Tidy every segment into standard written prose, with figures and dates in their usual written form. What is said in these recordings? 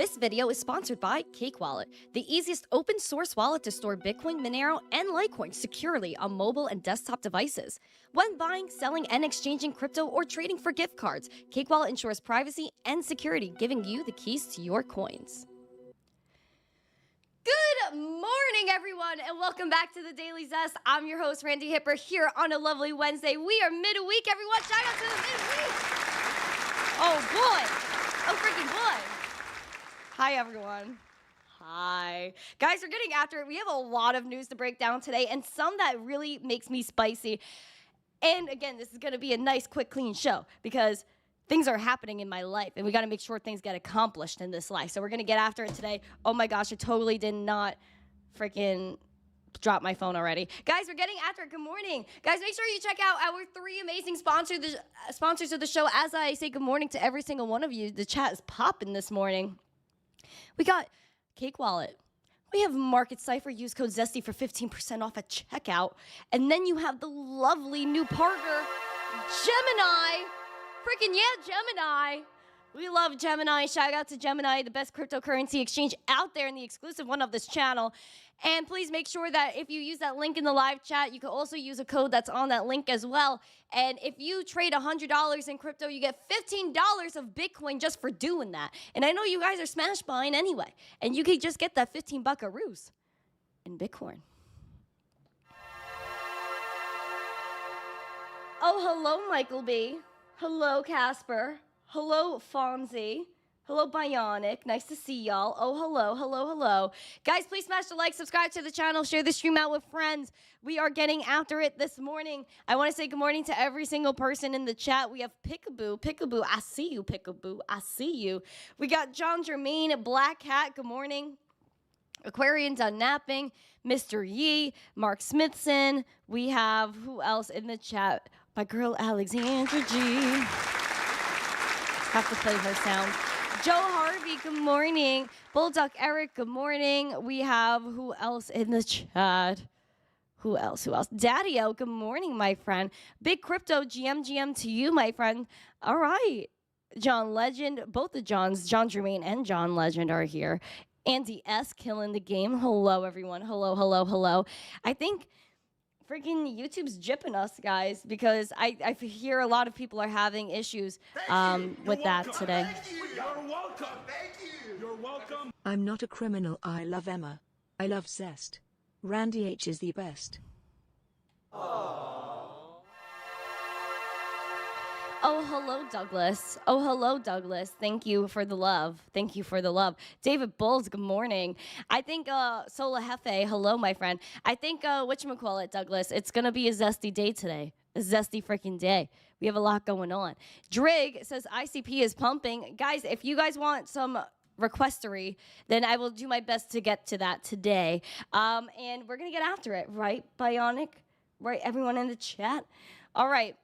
This video is sponsored by Cake Wallet, the easiest open source wallet to store Bitcoin, Monero, and Litecoin securely on mobile and desktop devices. When buying, selling, and exchanging crypto or trading for gift cards, Cake Wallet ensures privacy and security, giving you the keys to your coins. Good morning, everyone, and welcome back to the Daily Zest. I'm your host, Randi Hipper, here on a lovely Wednesday. We are midweek, everyone. Shout out to the midweek. Oh, boy. Oh, freaking boy. Hi, everyone. Hi. Guys, we're getting after it. We have a lot of news to break down today, and some that really makes me spicy. And again, this is going to be a nice, quick, clean show because things are happening in my life, and we got to make sure things get accomplished in this life. So we're going to get after it today. Oh, my gosh, I totally did not freaking drop my phone already. Guys, we're getting after it. Good morning. Guys, make sure you check out our three amazing sponsors of the show. As I say good morning to every single one of you, the chat is popping this morning. We got Cake Wallet. We have Cipher. Use code ZESTY for 15% off at checkout. And then you have the lovely new partner, Gemini. Freaking yeah, Gemini. We love Gemini. Shout out to Gemini, the best cryptocurrency exchange out there and the exclusive one of this channel. And please make sure that if you use that link in the live chat, you can also use a code that's on that link as well. And if you trade $100 in crypto, you get $15 of Bitcoin just for doing that. And I know you guys are smash buying anyway. And you can just get that 15 buckaroos in Bitcoin. Oh, hello, Michael B. Hello, Casper. Hello, Fonzie. Hello, Bionic. Nice to see y'all. Oh, hello, hello, hello. Guys, please smash the like, subscribe to the channel, share the stream out with friends. We are getting after it this morning. I want to say good morning to every single person in the chat. We have Pickaboo. Pickaboo, I see you, Pickaboo. I see you. We got John Jermaine, Black Hat. Good morning. Aquarian done napping. Mr. Yee, Mark Smithson. We have, who else in the chat? My girl, Alexandra G. Have to play her sound. Joe Harvey, good morning. Bulldog Eric, good morning. We have who else in the chat? Who else? Daddy-O, good morning, my friend. Big Crypto, GM to you, my friend. All right. John Legend, both the Johns, John Jermaine and John Legend are here. Andy S, killing the game. Hello, everyone. Hello, hello, hello. I think freaking YouTube's jipping us, guys, because I hear a lot of people are having issues with that today. You're welcome. Thank you. You're welcome. I'm not a criminal. I love Emma. I love Zest. Randy H is the best. Oh, hello, Douglas. Oh, hello, Douglas. Thank you for the love. Thank you for the love. David Bulls, good morning. I think, Sola Hefe, hello, my friend. I think, whatchamacallit, Douglas, it's going to be a zesty day today. A zesty freaking day. We have a lot going on. Drig says ICP is pumping. Guys, if you guys want some requestery, then I will do my best to get to that today. And we're going to get after it, right, Bionic? Right, everyone in the chat? All right.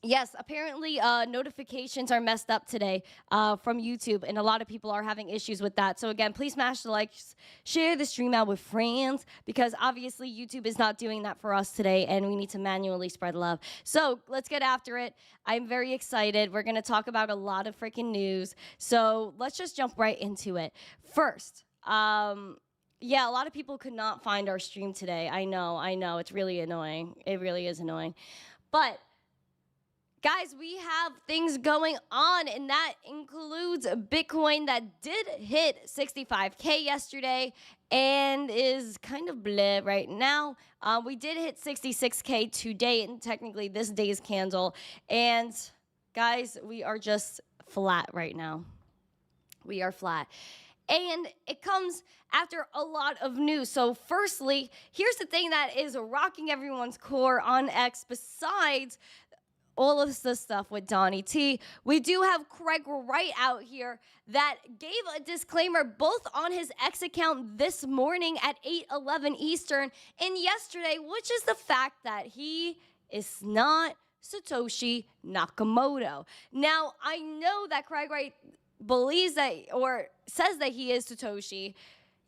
Yes, apparently notifications are messed up today from YouTube, and a lot of people are having issues with that. So again, please smash the likes, share the stream out with friends, because obviously YouTube is not doing that for us today, and we need to manually spread love. So let's get after it. I'm very excited. We're going to talk about a lot of freaking news. So let's just jump right into it. First, yeah, a lot of people could not find our stream today. I know. It's really annoying. It really is annoying. But guys, we have things going on, and that includes Bitcoin that did hit 65K yesterday and is kind of bleh right now. We did hit 66K today, and technically this day's candle. And guys, we are just flat right now. We are flat. And it comes after a lot of news. So firstly, here's the thing that is rocking everyone's core on X besides all of this stuff with Donnie T. We do have Craig Wright out here that gave a disclaimer both on his X account this morning at 8:11 Eastern and yesterday, which is the fact that he is not Satoshi Nakamoto. Now, I know that Craig Wright believes that or says that he is Satoshi,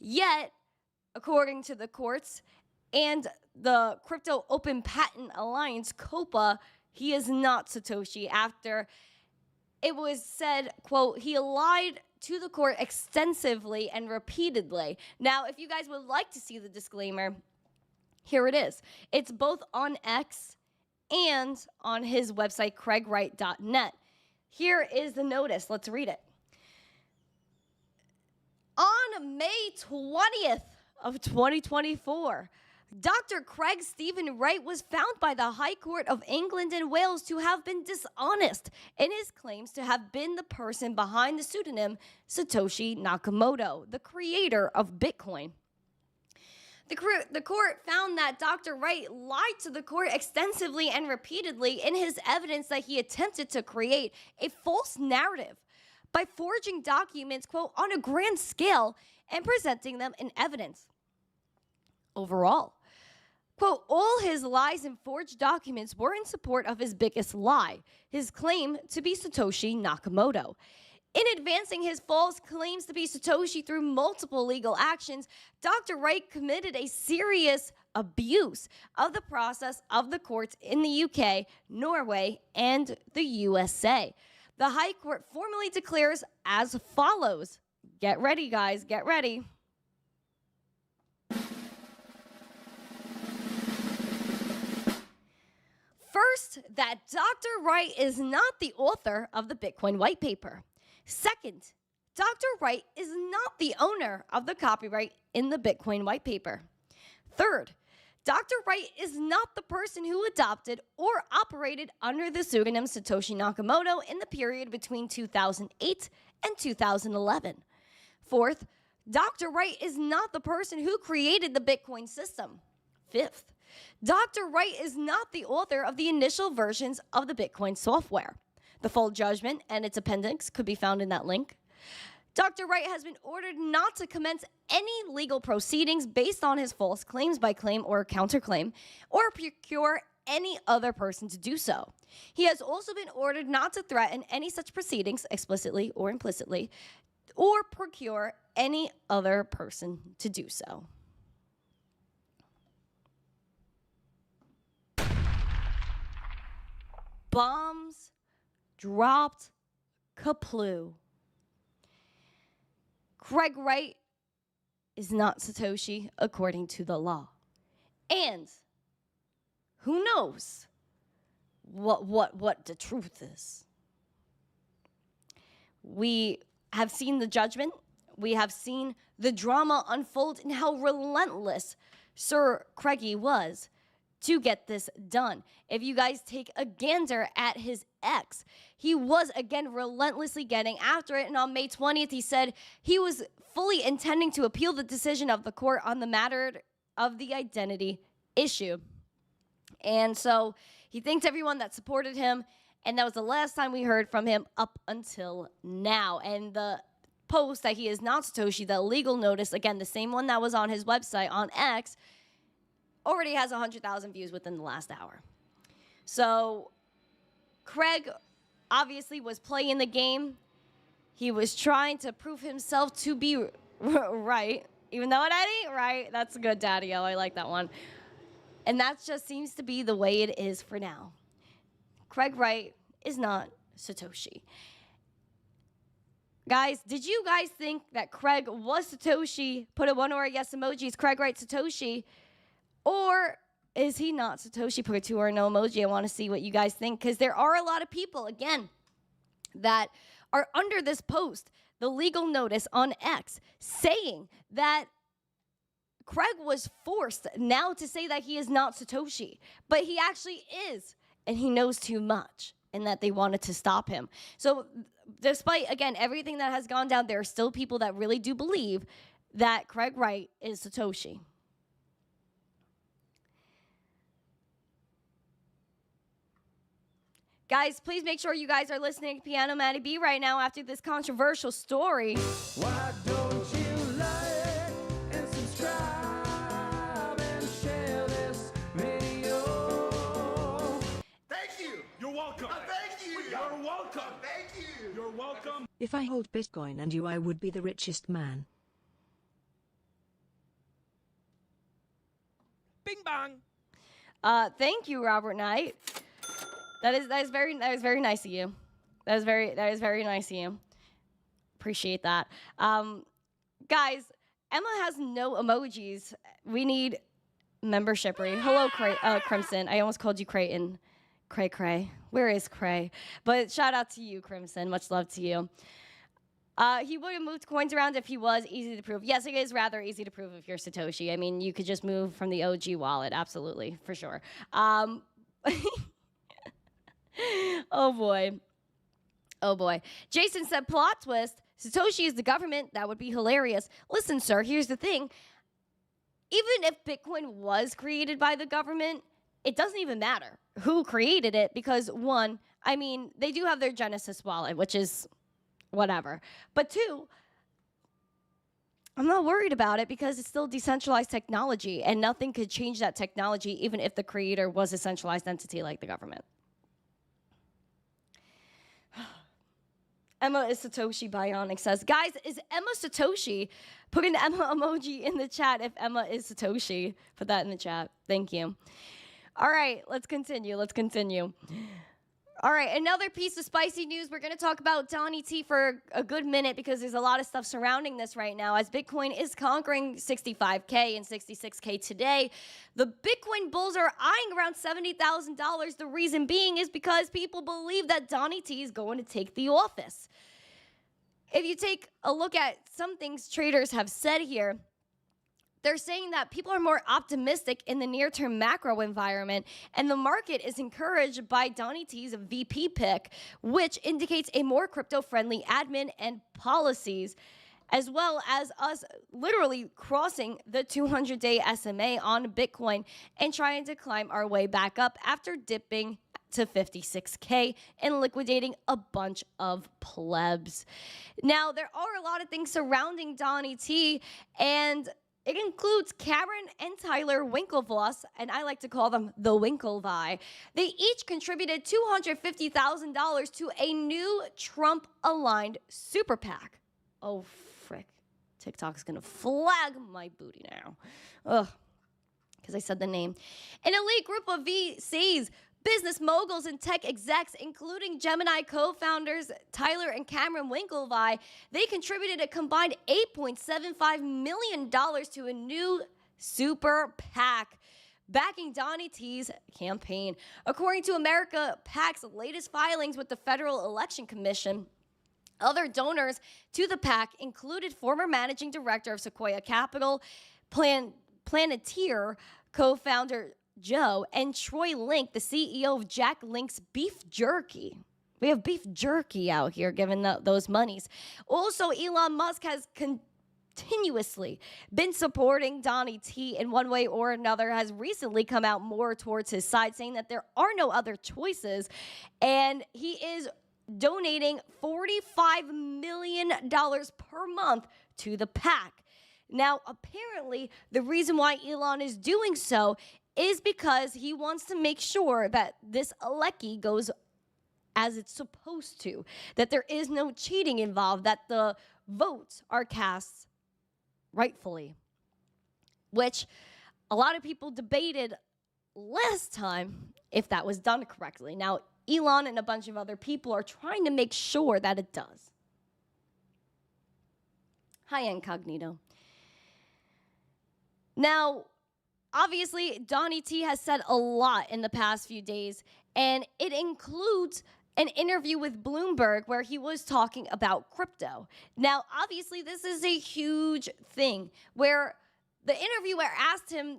yet, according to the courts and the Crypto Open Patent Alliance, COPA, he is not Satoshi after it was said, quote, he lied to the court extensively and repeatedly. Now, if you guys would like to see the disclaimer, here it is. It's both on X and on his website, CraigWright.net. Here is the notice. Let's read it. On May 20th of 2024, Dr. Craig Stephen Wright was found by the High Court of England and Wales to have been dishonest in his claims to have been the person behind the pseudonym Satoshi Nakamoto, the creator of Bitcoin. The court found that Dr. Wright lied to the court extensively and repeatedly in his evidence that he attempted to create a false narrative by forging documents, quote, on a grand scale and presenting them in evidence. Overall, quote, all his lies and forged documents were in support of his biggest lie, his claim to be Satoshi Nakamoto. In advancing his false claims to be Satoshi through multiple legal actions, Dr. Wright committed a serious abuse of the process of the courts in the UK, Norway, and the USA. The High Court formally declares as follows. Get ready, guys, get ready. First, that Dr. Wright is not the author of the Bitcoin white paper. Second, Dr. Wright is not the owner of the copyright in the Bitcoin white paper. Third, Dr. Wright is not the person who adopted or operated under the pseudonym Satoshi Nakamoto in the period between 2008 and 2011. Fourth, Dr. Wright is not the person who created the Bitcoin system. Fifth, Dr. Wright is not the author of the initial versions of the Bitcoin software. The full judgment and its appendix could be found in that link. Dr. Wright has been ordered not to commence any legal proceedings based on his false claims by claim or counterclaim, or procure any other person to do so. He has also been ordered not to threaten any such proceedings, explicitly or implicitly, or procure any other person to do so. Bombs dropped kaplu. Craig Wright is not Satoshi according to the law. And who knows what the truth is. We have seen the judgment. We have seen the drama unfold and how relentless Sir Craigie was to get this done. If you guys take a gander at his ex, he was again relentlessly getting after it. And on May 20th, he said he was fully intending to appeal the decision of the court on the matter of the identity issue. And so he thanked everyone that supported him. And that was the last time we heard from him up until now. And the post that he is not Satoshi, the legal notice, again, the same one that was on his website on X, already has 100,000 views within the last hour. So Craig obviously was playing the game. He was trying to prove himself to be right, even though it ain't right. That's good, Daddy-O. I like that one. And that just seems to be the way it is for now. Craig Wright is not Satoshi. Guys, did you guys think that Craig was Satoshi? Put a one or a yes emoji. Is Craig Wright Satoshi? Or is he not Satoshi? Put a two or a no emoji. I want to see what you guys think, because there are a lot of people, again, that are under this post, the legal notice on X, saying that Craig was forced now to say that he is not Satoshi, but he actually is, and he knows too much, and that they wanted to stop him. So despite, again, everything that has gone down, there are still people that really do believe that Craig Wright is Satoshi. Guys, please make sure you guys are listening to Piano Matty B right now after this controversial story. Why don't you like and subscribe and share this video? Thank you. You're welcome. Thank you. You're welcome. Thank you. You're welcome. If I hold Bitcoin and you, I would be the richest man. Bing bang. Thank you, Robert Knight. That is very nice of you. That is very nice of you. Appreciate that. Guys, Emma has no emojis. We need membershipry. Hello, Crimson. I almost called you Creighton. Cray. Where is Cray? But shout out to you, Crimson. Much love to you. He would have moved coins around if he was easy to prove. Yes, it is rather easy to prove if you're Satoshi. I mean, you could just move from the OG wallet. Absolutely, for sure. Oh, boy. Oh, boy. Jason said, plot twist. Satoshi is the government. That would be hilarious. Listen, sir, here's the thing. Even if Bitcoin was created by the government, it doesn't even matter who created it because, one, I mean, they do have their Genesis wallet, which is whatever. But two, I'm not worried about it because it's still decentralized technology and nothing could change that technology even if the creator was a centralized entity like the government. Emma is Satoshi Bionic says, guys, is Emma Satoshi? Put an Emma emoji in the chat if Emma is Satoshi. Put that in the chat. Thank you. All right, let's continue. All right, another piece of spicy news. We're going to talk about Donnie T for a good minute because there's a lot of stuff surrounding this right now. As Bitcoin is conquering 65K and 66K today, the Bitcoin bulls are eyeing around $70,000. The reason being is because people believe that Donnie T is going to take the office. If you take a look at some things traders have said here, they're saying that people are more optimistic in the near-term macro environment, and the market is encouraged by Donnie T's VP pick, which indicates a more crypto-friendly admin and policies, as well as us literally crossing the 200-day SMA on Bitcoin and trying to climb our way back up after dipping to 56K and liquidating a bunch of plebs. Now, there are a lot of things surrounding Donnie T, and it includes Cameron and Tyler Winklevoss, and I like to call them the Winklevi. They each contributed $250,000 to a new Trump-aligned super PAC. Oh, frick. TikTok's gonna flag my booty now. Ugh, because I said the name. An elite group of VCs, business moguls, and tech execs, including Gemini co-founders Tyler and Cameron Winklevi, they contributed a combined $8.75 million to a new super PAC backing Donnie T's campaign. According to America PAC's latest filings with the Federal Election Commission, other donors to the PAC included former managing director of Sequoia Capital, Planeteer co-founder Joe, and Troy Link, the CEO of Jack Link's Beef Jerky. We have beef jerky out here given those monies. Also, Elon Musk has continuously been supporting Donnie T in one way or another, has recently come out more towards his side, saying that there are no other choices, and he is donating $45 million per month to the PAC. Now, apparently, the reason why Elon is doing so is because he wants to make sure that this election goes as it's supposed to, that there is no cheating involved, that the votes are cast rightfully, which a lot of people debated last time if that was done correctly. Now, Elon and a bunch of other people are trying to make sure that it does. Hi, Incognito. Now, obviously, Donnie T has said a lot in the past few days, and it includes an interview with Bloomberg where he was talking about crypto. Now, obviously, this is a huge thing where the interviewer asked him,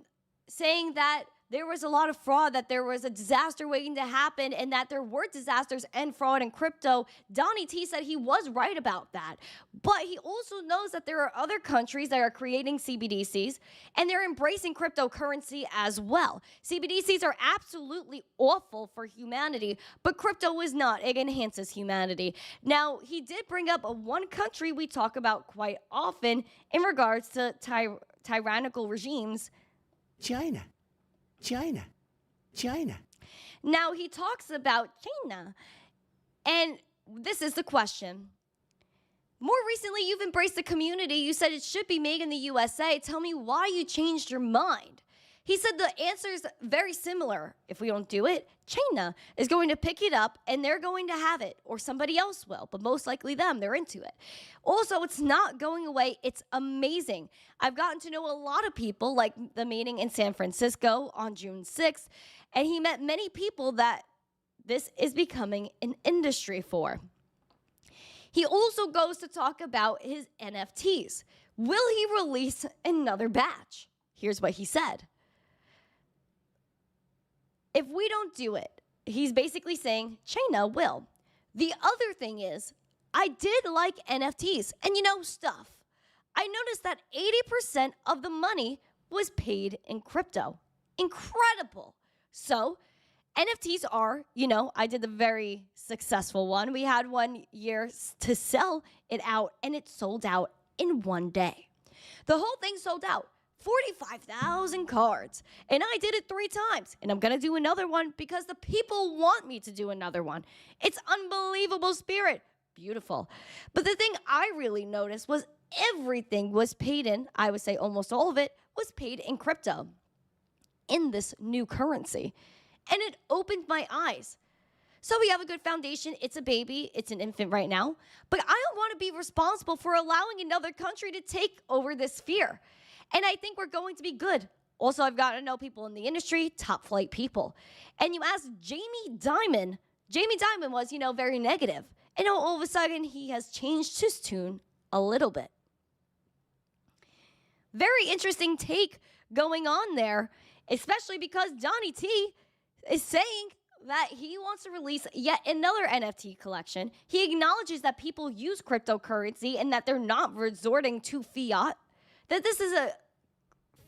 saying that there was a lot of fraud, that there was a disaster waiting to happen, and that there were disasters and fraud in crypto. Donnie T said he was right about that. But he also knows that there are other countries that are creating CBDCs, and they're embracing cryptocurrency as well. CBDCs are absolutely awful for humanity, but crypto is not. It enhances humanity. Now, he did bring up one country we talk about quite often in regards to tyrannical regimes. China. Now, he talks about China, and this is the question. More recently, you've embraced the community. You said it should be made in the USA. Tell me why you changed your mind. He said the answer is very similar. If we don't do it, China is going to pick it up and they're going to have it, or somebody else will, but most likely them. They're into it. Also, it's not going away. It's amazing. I've gotten to know a lot of people, like the meeting in San Francisco on June 6th, and he met many people that this is becoming an industry for. He also goes to talk about his NFTs. Will he release another batch? Here's what he said. If we don't do it, he's basically saying China will. The other thing is, I did like NFTs and stuff. I noticed that 80% of the money was paid in crypto. Incredible. So NFTs are, I did the very successful one. We had 1 year to sell it out and it sold out in 1 day. The whole thing sold out. 45,000 cards. And I did it 3 times. And I'm going to do another one because the people want me to do another one. It's unbelievable spirit. Beautiful. But the thing I really noticed was everything was paid in, I would say almost all of it, was paid in crypto, in this new currency. And it opened my eyes. So we have a good foundation. It's a baby. It's an infant right now. But I don't want to be responsible for allowing another country to take over this sphere. And I think we're going to be good. Also, I've gotten to know people in the industry, top flight people. And you ask Jamie Dimon. Jamie Dimon was, very negative. And all of a sudden, he has changed his tune a little bit. Very interesting take going on there, especially because Donnie T is saying that he wants to release yet another NFT collection. He acknowledges that people use cryptocurrency and that they're not resorting to fiat. That this is a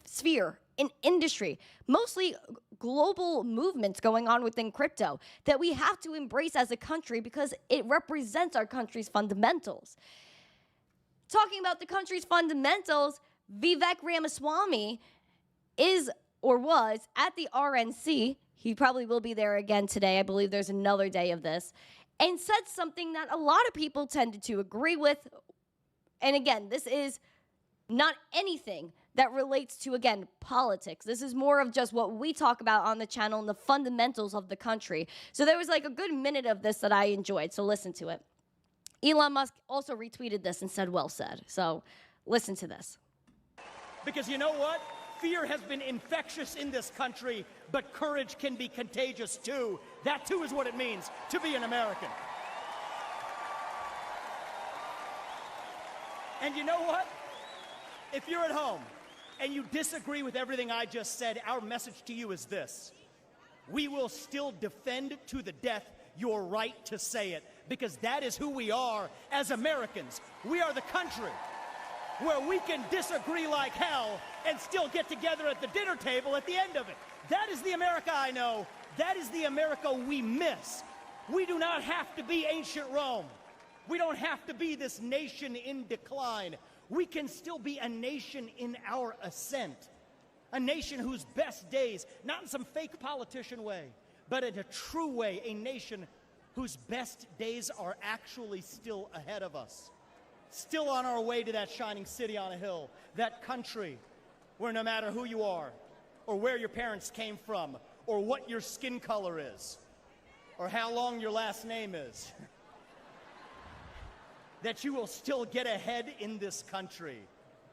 sphere, an industry, mostly global movements going on within crypto that we have to embrace as a country because it represents our country's fundamentals. Talking about the country's fundamentals, Vivek Ramaswamy is or was at the RNC. He probably will be there again today. I believe there's another day of this. And said something that a lot of people tended to agree with. And again, this is not anything that relates to, again, politics. This is more of just what we talk about on the channel and the fundamentals of the country. So there was like a good minute of this that I enjoyed, so listen to it. Elon Musk also retweeted this and said, well said. So listen to this. Because you know what? Fear has been infectious in this country, but courage can be contagious too. That too is what it means to be an American. And you know what? If you're at home and you disagree with everything I just said, our message to you is this. We will still defend to the death your right to say it, because that is who we are as Americans. We are the country where we can disagree like hell and still get together at the dinner table at the end of it. That is the America I know. That is the America we miss. We do not have to be ancient Rome. We don't have to be this nation in decline. We can still be a nation in our ascent. A nation whose best days, not in some fake politician way, but in a true way, a nation whose best days are actually still ahead of us. Still on our way to that shining city on a hill, that country where no matter who you are, or where your parents came from, or what your skin color is, or how long your last name is, that you will still get ahead in this country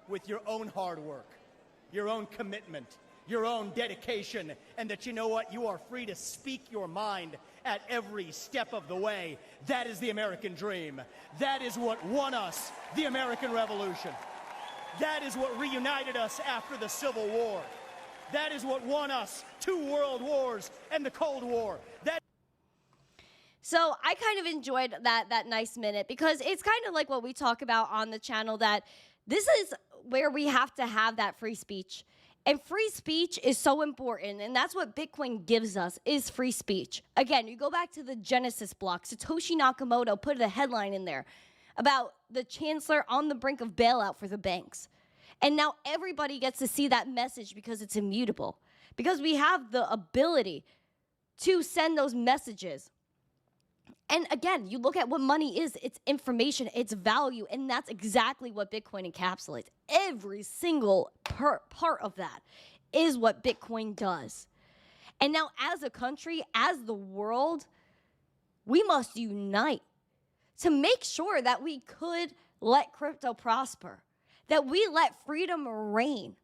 with your own hard work, your own commitment, your own dedication, and that you know what? You are free to speak your mind at every step of the way. That is the American dream. That is what won us the American Revolution. That is what reunited us after the Civil War. That is what won us 2 world wars and the Cold War. So I kind of enjoyed that nice minute because it's kind of like what we talk about on the channel, that this is where we have to have that free speech. And free speech is so important, and that's what Bitcoin gives us, is free speech. Again, you go back to the Genesis block. Satoshi Nakamoto put a headline in there about the chancellor on the brink of bailout for the banks. And now everybody gets to see that message because it's immutable. Because we have the ability to send those messages. And again, you look at what money is. It's information, it's value, and that's exactly what Bitcoin encapsulates. Every single part of that is what Bitcoin does. And now as a country, as the world, we must unite to make sure that we could let crypto prosper, that we let freedom reign,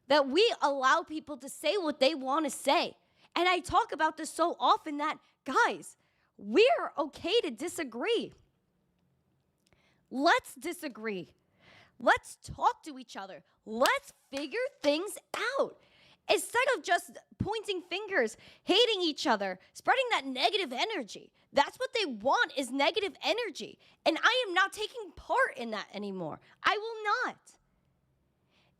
that we allow people to say what they want to say. And I talk about this so often that, guys, we're okay to disagree. Let's disagree. Let's talk to each other. Let's figure things out. Instead of just pointing fingers, hating each other, spreading that negative energy. That's what they want, is negative energy. And I am not taking part in that anymore. I will not.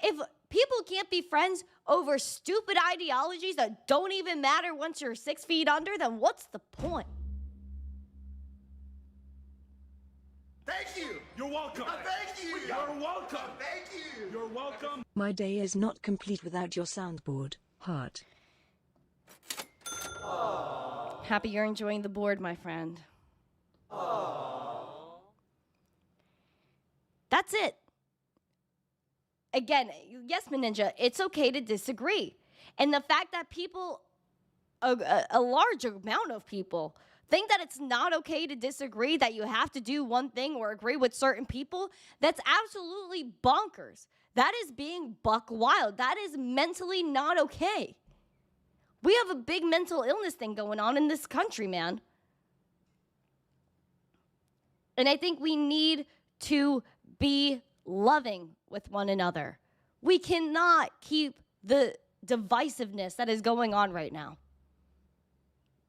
If people can't be friends over stupid ideologies that don't even matter once you're 6 feet under, then what's the point? Thank you. You're welcome. Thank you. You're welcome. Thank you. You're welcome. My day is not complete without your soundboard, heart. Happy you're enjoying the board, my friend. That's it. Again, yes, Ninja, it's okay to disagree. And the fact that people, a large amount of people, think that it's not okay to disagree, that you have to do one thing or agree with certain people, that's absolutely bonkers. That is being buck wild. That is mentally not okay. We have a big mental illness thing going on in this country, man. And I think we need to be loving with one another. We cannot keep the divisiveness that is going on right now.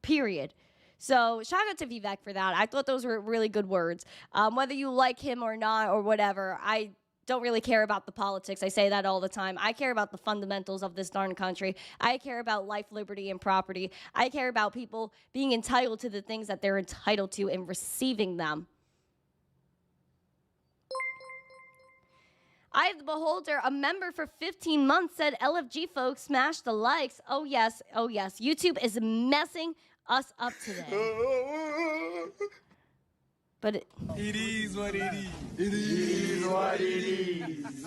Period. So shout out to Vivek for that. I thought those were really good words. Whether you like him or not or whatever, I don't really care about the politics. I say that all the time. I care about the fundamentals of this darn country. I care about life, liberty, and property. I care about people being entitled to the things that they're entitled to and receiving them. I have the beholder, a member for 15 months, said, LFG folks, smash the likes. Oh, yes. Oh, yes. YouTube is messing us up today. But it is what it is. It is what it is.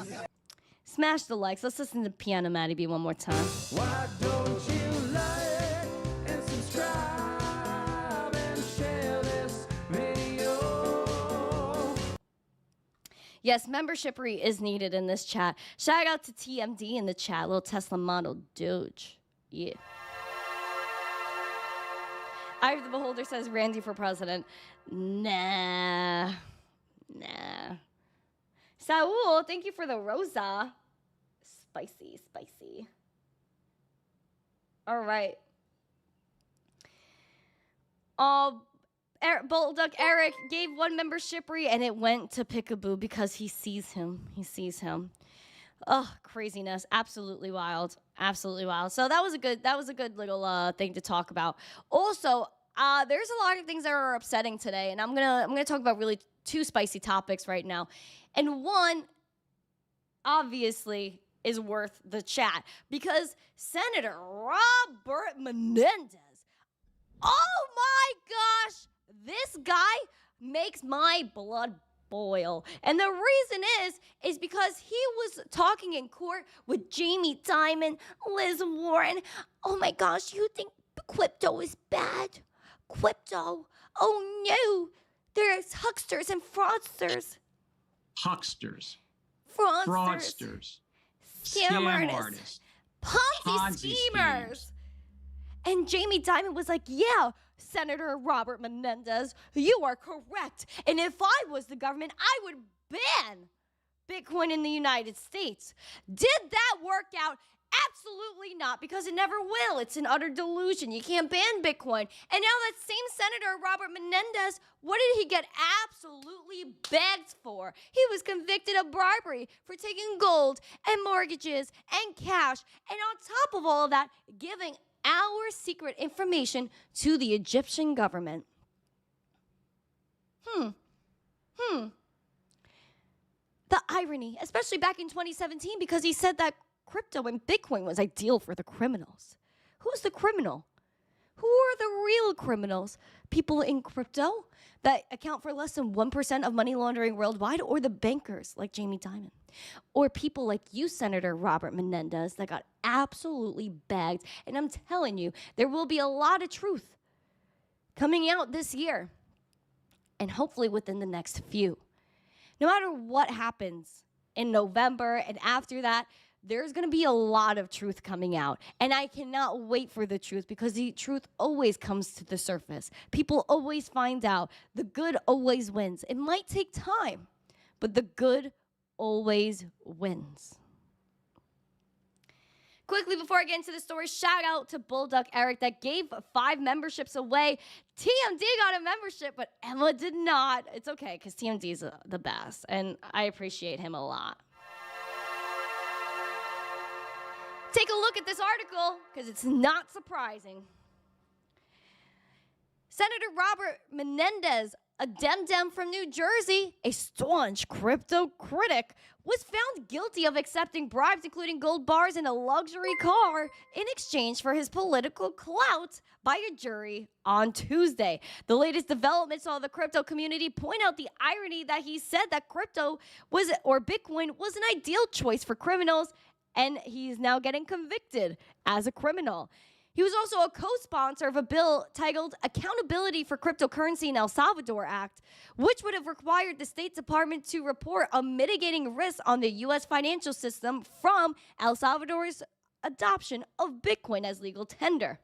Smash the likes. Let's listen to Piano Maddie B one more time. Why don't you like and subscribe and share this video? Yes, membershipry is needed in this chat. Shout out to TMD in the chat. Little Tesla model Doge. Yeah. I the Beholder says Randy for president. Nah. Saul, thank you for the rosa. Spicy. All right. Bulldog Eric gave one membership-y and it went to Pickaboo because he sees him. Ugh, craziness. Absolutely wild. So that was a good little thing to talk about. Also, there's a lot of things that are upsetting today, and I'm gonna talk about really two spicy topics right now. And one, obviously, is worth the chat because Senator Robert Menendez. Oh my gosh, this guy makes my blood boil. And the reason is because he was talking in court with Jamie Dimon, Liz Warren. Oh my gosh, you think crypto is bad? Crypto? Oh no, there's hucksters and fraudsters. Fraudsters. Scam artists. Ponzi schemers. And Jamie Dimon was like, yeah, Senator Robert Menendez, you are correct. And if I was the government, I would ban Bitcoin in the United States. Did that work out? Absolutely not, because it never will. It's an utter delusion. You can't ban Bitcoin. And now that same Senator Robert Menendez, what did he get absolutely bagged for? He was convicted of bribery for taking gold and mortgages and cash. And on top of all of that, giving our secret information to the Egyptian government. The irony, especially back in 2017, because he said that crypto and Bitcoin was ideal for the criminals. Who's the criminal? Who are the real criminals? People in crypto that account for less than 1% of money laundering worldwide, or the bankers like Jamie Dimon, or people like you, Senator Robert Menendez, that got absolutely bagged. And I'm telling you, there will be a lot of truth coming out this year, and hopefully within the next few. No matter what happens in November and after that, there's going to be a lot of truth coming out. And I cannot wait for the truth, because the truth always comes to the surface. People always find out. The good always wins. It might take time, but the good always wins. Quickly, before I get into the story, shout out to Bulldog Eric that gave 5 memberships away. TMD got a membership, but Emma did not. It's okay, because TMD is the best, and I appreciate him a lot. Take a look at this article, because it's not surprising. Senator Robert Menendez, a Dem from New Jersey, a staunch crypto critic, was found guilty of accepting bribes, including gold bars and a luxury car, in exchange for his political clout by a jury on Tuesday. The latest development saw the crypto community point out the irony that he said that crypto or Bitcoin was an ideal choice for criminals, and he's now getting convicted as a criminal. He was also a co-sponsor of a bill titled Accountability for Cryptocurrency in El Salvador Act, which would have required the State Department to report on mitigating risks on the U.S. financial system from El Salvador's adoption of Bitcoin as legal tender.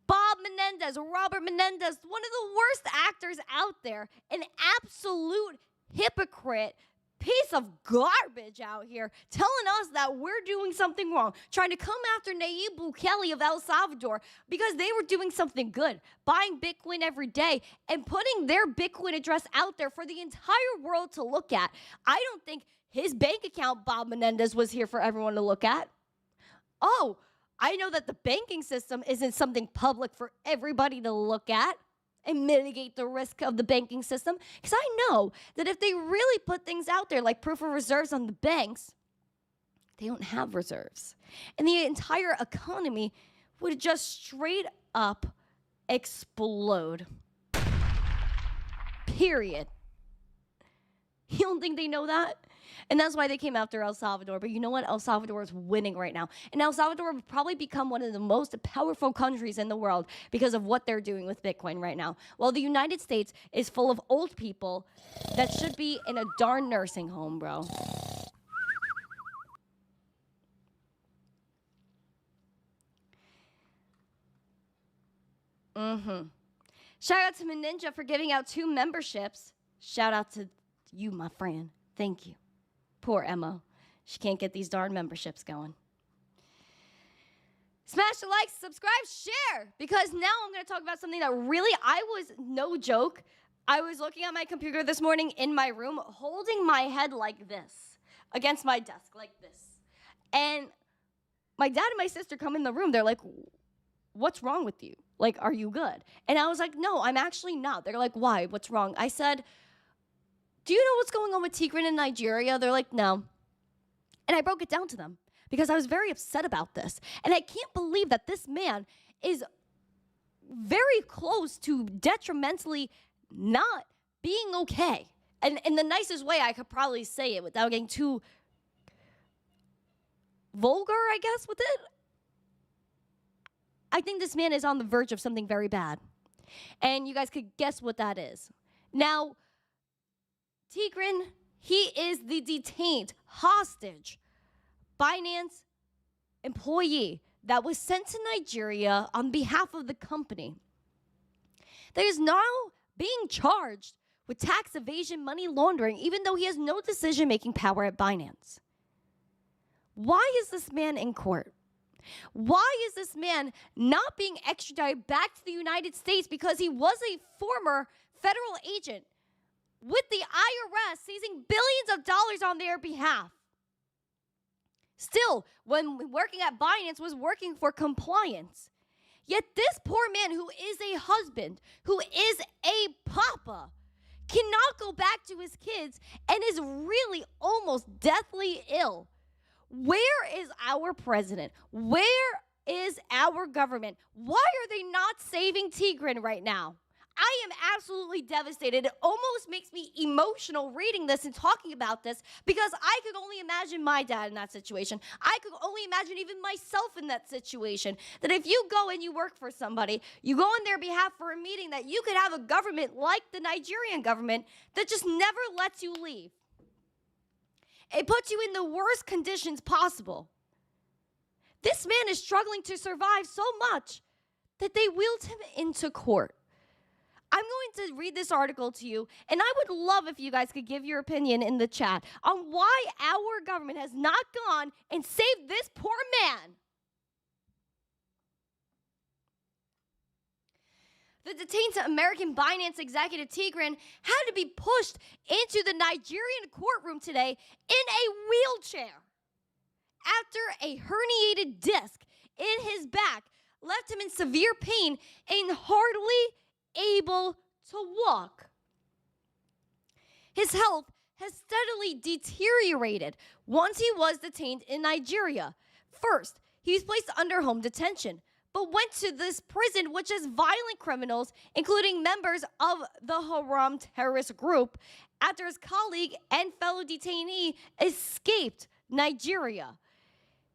Bob Menendez, Robert Menendez, one of the worst actors out there, an absolute hypocrite, piece of garbage out here, telling us that we're doing something wrong, trying to come after Nayib Bukele of El Salvador because they were doing something good, buying Bitcoin every day and putting their Bitcoin address out there for the entire world to look at. I don't think his bank account, Bob Menendez, was here for everyone to look at. Oh, I know that the banking system isn't something public for everybody to look at and mitigate the risk of the banking system. Because I know that if they really put things out there like proof of reserves on the banks, they don't have reserves. And the entire economy would just straight up explode. Period. You don't think they know that? And that's why they came after El Salvador. But you know what? El Salvador is winning right now. And El Salvador will probably become one of the most powerful countries in the world because of what they're doing with Bitcoin right now. While the United States is full of old people that should be in a darn nursing home, bro. Shout out to Meninja for giving out 2 memberships. Shout out to you, my friend. Thank you. Poor Emma. She can't get these darn memberships going. Smash the like, subscribe, share, because now I'm going to talk about something that really, no joke, I was looking at my computer this morning in my room, holding my head like this, against my desk, like this. And my dad and my sister come in the room. They're like, what's wrong with you? Like, are you good? And I was like, no, I'm actually not. They're like, why? What's wrong? I said, do you know what's going on with Tigran in Nigeria? They're like, no. And I broke it down to them because I was very upset about this. And I can't believe that this man is very close to detrimentally not being okay. And in the nicest way I could probably say it without getting too vulgar, I guess, with it. I think this man is on the verge of something very bad. And you guys could guess what that is. Now, Tigran, he is the detained, hostage, Binance employee that was sent to Nigeria on behalf of the company. That is now being charged with tax evasion, money laundering, even though he has no decision-making power at Binance. Why is this man in court? Why is this man not being extradited back to the United States because he was a former federal agent with the IRS seizing billions of dollars on their behalf? Still, when working at Binance, was working for compliance. Yet this poor man, who is a husband, who is a papa, cannot go back to his kids and is really almost deathly ill. Where is our president? Where is our government? Why are they not saving Tigran right now? I am absolutely devastated. It almost makes me emotional reading this and talking about this because I could only imagine my dad in that situation. I could only imagine even myself in that situation. That if you go and you work for somebody, you go on their behalf for a meeting, that you could have a government like the Nigerian government that just never lets you leave. It puts you in the worst conditions possible. This man is struggling to survive so much that they wheeled him into court. I'm going to read this article to you, and I would love if you guys could give your opinion in the chat on why our government has not gone and saved this poor man. The detained American Binance executive Tigran had to be pushed into the Nigerian courtroom today in a wheelchair after a herniated disc in his back left him in severe pain and hardly able to walk. His health has steadily deteriorated once he was detained in Nigeria. First, he was placed under home detention, but went to this prison which has violent criminals, including members of the Haram terrorist group, after his colleague and fellow detainee escaped Nigeria.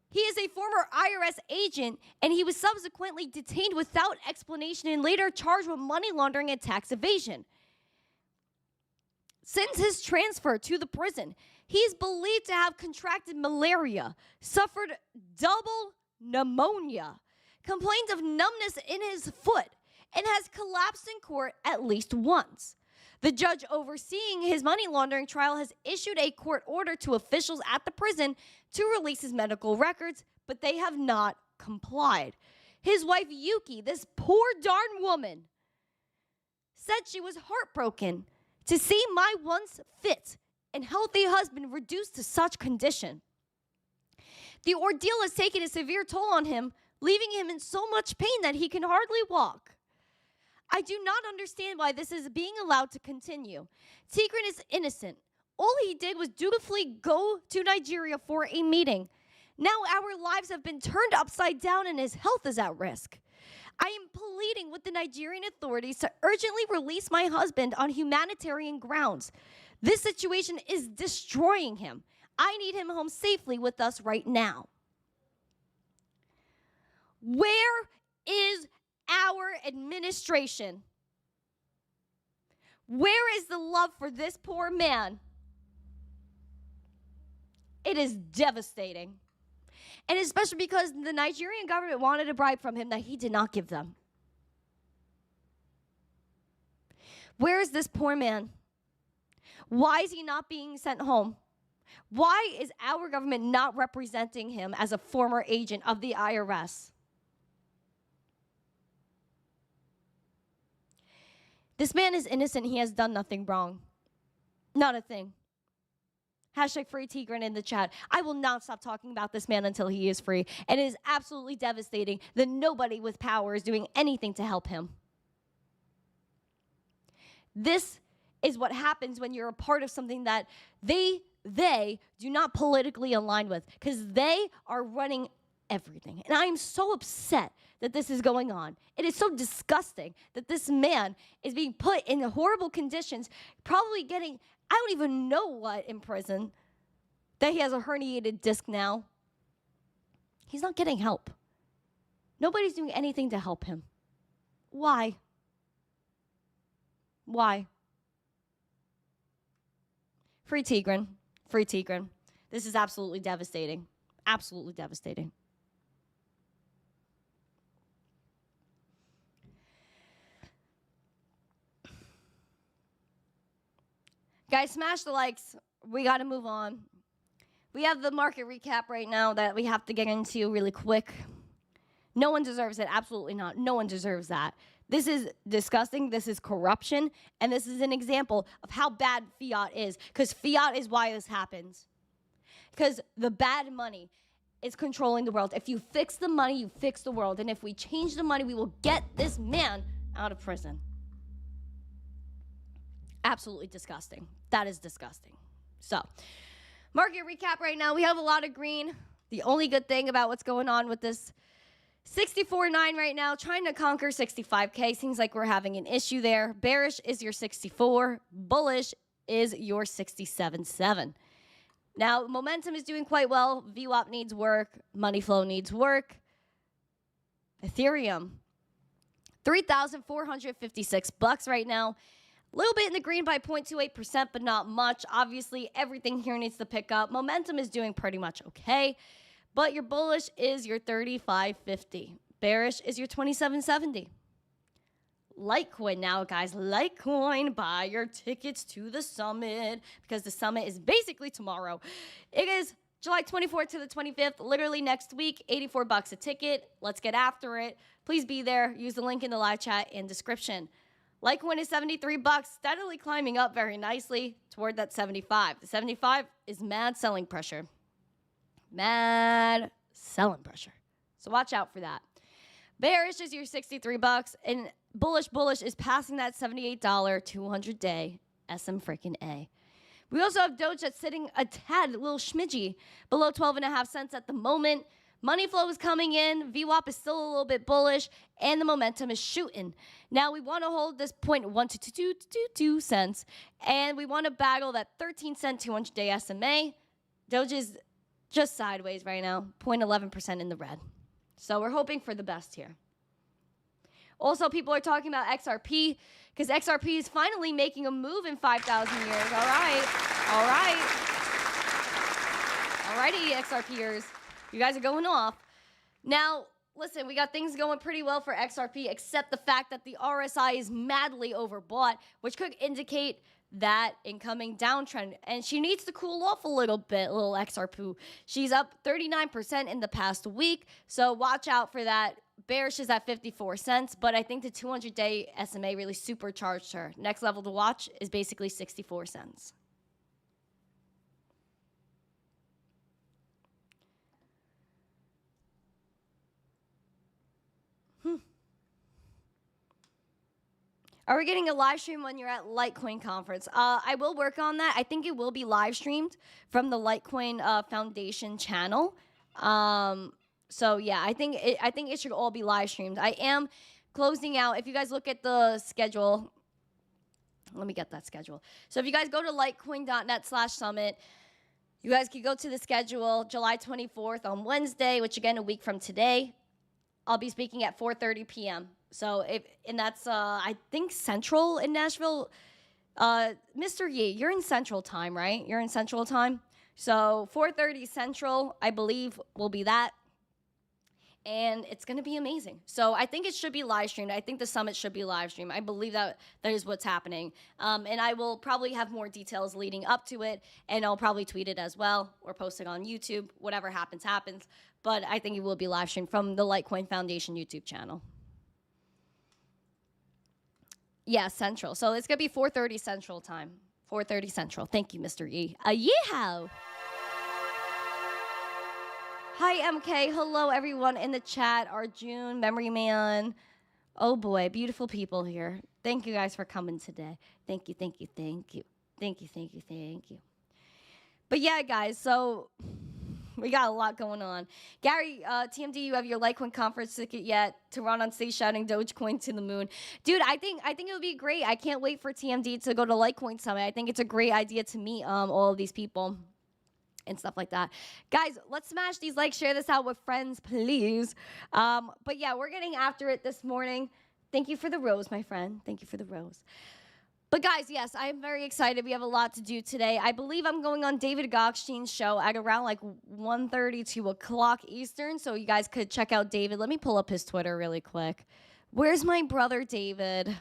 He is a former IRS agent, and he was subsequently detained without explanation and later charged with money laundering and tax evasion. Since his transfer to the prison, he is believed to have contracted malaria, suffered double pneumonia, complained of numbness in his foot, and has collapsed in court at least once. The judge overseeing his money laundering trial has issued a court order to officials at the prison to release his medical records, but they have not complied. His wife, Yuki, this poor darn woman, said she was heartbroken to see my once fit and healthy husband reduced to such condition. The ordeal has taken a severe toll on him, leaving him in so much pain that he can hardly walk. I do not understand why this is being allowed to continue. Tigran is innocent. All he did was dutifully go to Nigeria for a meeting. Now our lives have been turned upside down and his health is at risk. I am pleading with the Nigerian authorities to urgently release my husband on humanitarian grounds. This situation is destroying him. I need him home safely with us right now. Where is our administration? Where is the love for this poor man? It is devastating. And especially because the Nigerian government wanted a bribe from him that he did not give them. Where is this poor man? Why is he not being sent home? Why is our government not representing him as a former agent of the IRS? This man is innocent. He has done nothing wrong. Not a thing. Hashtag free Tigran in the chat. I will not stop talking about this man until he is free. And it is absolutely devastating that nobody with power is doing anything to help him. This is what happens when you're a part of something that they do not politically align with, because they are running everything. And I am so upset that this is going on. It is so disgusting that this man is being put in horrible conditions, probably getting, I don't even know what in prison, that he has a herniated disc now. He's not getting help. Nobody's doing anything to help him. Why? Why? Free Tigran. Free Tigran. This is absolutely devastating. Absolutely devastating. Guys, smash the likes. We got to move on. We have the market recap right now that we have to get into really quick. No one deserves it. Absolutely not. No one deserves that. This is disgusting. This is corruption. And this is an example of how bad fiat is. Because fiat is why this happens. Because the bad money is controlling the world. If you fix the money, you fix the world. And if we change the money, we will get this man out of prison. Absolutely disgusting. That is disgusting. So, market recap right now. We have a lot of green. The only good thing about what's going on with this 64.9 right now, trying to conquer 65K. Seems like we're having an issue there. Bearish is your 64. Bullish is your 67.7. Now, momentum is doing quite well. VWAP needs work. Money flow needs work. Ethereum, $3,456 right now. A little bit in the green by 0.28%, but not much. Obviously, everything here needs to pick up. Momentum is doing pretty much okay. But your bullish is your 35.50. Bearish is your 27.70. Litecoin now, guys. Litecoin, buy your tickets to the summit because the summit is basically tomorrow. It is July 24th to the 25th, literally next week, $84 a ticket. Let's get after it. Please be there. Use the link in the live chat and description. Litecoin is $73, steadily climbing up very nicely toward that 75. The 75 is mad selling pressure. Mad selling pressure. So watch out for that. Bearish is your $63, and bullish is passing that $78 200-day SM freaking A. We also have Doge that's sitting a tad, a little schmidgy, below 12.5 cents at the moment. Money flow is coming in. VWAP is still a little bit bullish, and the momentum is shooting. Now, we want to hold this 0.1222 cents, and we want to battle that 13-cent 200-day SMA. Doge is just sideways right now, 0.11% in the red. So we're hoping for the best here. Also, people are talking about XRP because XRP is finally making a move in 5,000 years. All right. Alrighty, XRPers. You guys are going off. Now, listen, we got things going pretty well for XRP, except the fact that the RSI is madly overbought, which could indicate that incoming downtrend. And she needs to cool off a little bit, little XRP. She's up 39% in the past week, so watch out for that. Bearish is at 54 cents, but I think the 200-day SMA really supercharged her. Next level to watch is basically 64 cents. Are we getting a live stream when you're at Litecoin conference? I will work on that. I think it will be live streamed from the Litecoin Foundation channel. So yeah, I think it should all be live streamed. I am closing out. If you guys look at the schedule, let me get that schedule. So if you guys go to litecoin.net/summit, you guys can go to the schedule. July 24th on Wednesday, which again a week from today, I'll be speaking at 4:30 p.m. So that's I think Central in Nashville. Mr. Yee, you're in Central time, right? You're in Central time. So 4:30 Central, I believe, will be that. And it's going to be amazing. So I think it should be live streamed. I think the summit should be live streamed. I believe that is what's happening. And I will probably have more details leading up to it. And I'll probably tweet it as well or post it on YouTube. Whatever happens, happens. But I think it will be live streamed from the Litecoin Foundation YouTube channel. Yeah, Central. So it's going to be 4:30 Central time. 4:30 Central. Thank you, Mr. Yee. Yeehaw! Hi, MK. Hello, everyone in the chat. Arjun, Memory Man. Oh, boy. Beautiful people here. Thank you guys for coming today. Thank you, thank you, thank you. Thank you, thank you, thank you. But yeah, guys, so we got a lot going on. Gary, TMD, you have your Litecoin conference ticket yet to run on stage shouting Dogecoin to the moon. Dude, I think it would be great. I can't wait for TMD to go to Litecoin Summit. I think it's a great idea to meet all of these people and stuff like that. Guys, let's smash these likes, share this out with friends, please. But yeah, we're getting after it this morning. Thank you for the rose, my friend. Thank you for the rose. But guys, yes, I'm very excited. We have a lot to do today. I believe I'm going on David Gokhshtyn's show at around like 1:30, 2 o'clock Eastern, so you guys could check out David. Let me pull up his Twitter really quick. Where's my brother, David?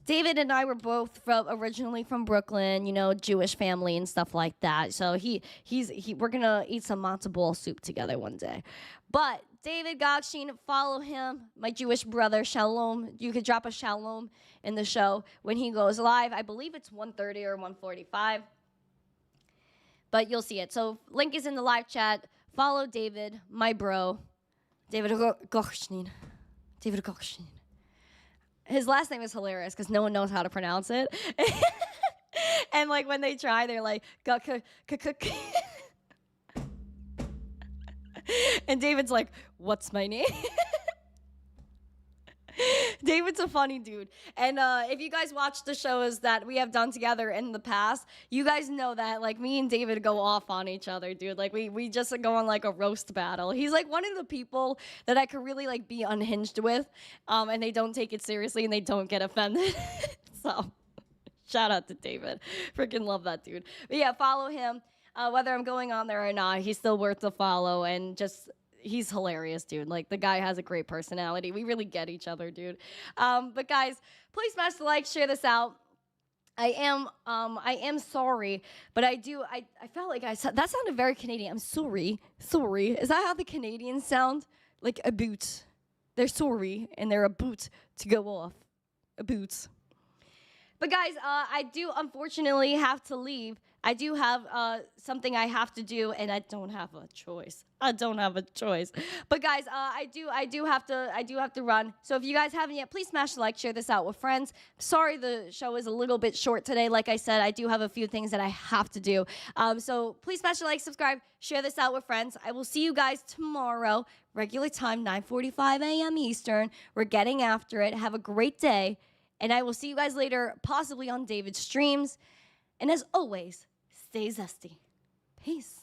David and I were both originally from Brooklyn, you know, Jewish family and stuff like that. So we're gonna eat some matzo ball soup together one day. But David Gokhshtyn, follow him, my Jewish brother. Shalom. You could drop a shalom in the show when he goes live. I believe it's 1:30 or 1:45. But you'll see it. So link is in the live chat. Follow David, my bro, David Gokhshtyn. David Gokhshtyn. His last name is hilarious because no one knows how to pronounce it. And like when they try, they're like, And David's like, what's my name? David's a funny dude. And if you guys watch the shows that we have done together in the past, you guys know that like me and David go off on each other, dude. Like we just go on like a roast battle. He's like one of the people that I could really like be unhinged with, and they don't take it seriously and they don't get offended. So shout out to David. Freaking love that dude. But yeah, follow him. Whether I'm going on there or not, he's still worth a follow, and just he's hilarious, dude. Like the guy has a great personality. We really get each other, dude. But guys, please smash the like, share this out. I am sorry, but I felt like I said that sounded very Canadian. I'm sorry. Is that how the Canadians sound? Like a boot. They're sorry and they're a boot to go off. A boot. But guys, I do unfortunately have to leave. I do have something I have to do, and I don't have a choice. But guys, I do have to run. So if you guys haven't yet, please smash the like, share this out with friends. Sorry the show is a little bit short today. Like I said, I do have a few things that I have to do. So please smash the like, subscribe, share this out with friends. I will see you guys tomorrow, regular time, 9:45 a.m. Eastern. We're getting after it. Have a great day. And I will see you guys later, possibly on David's streams. And as always, stay zesty. Peace.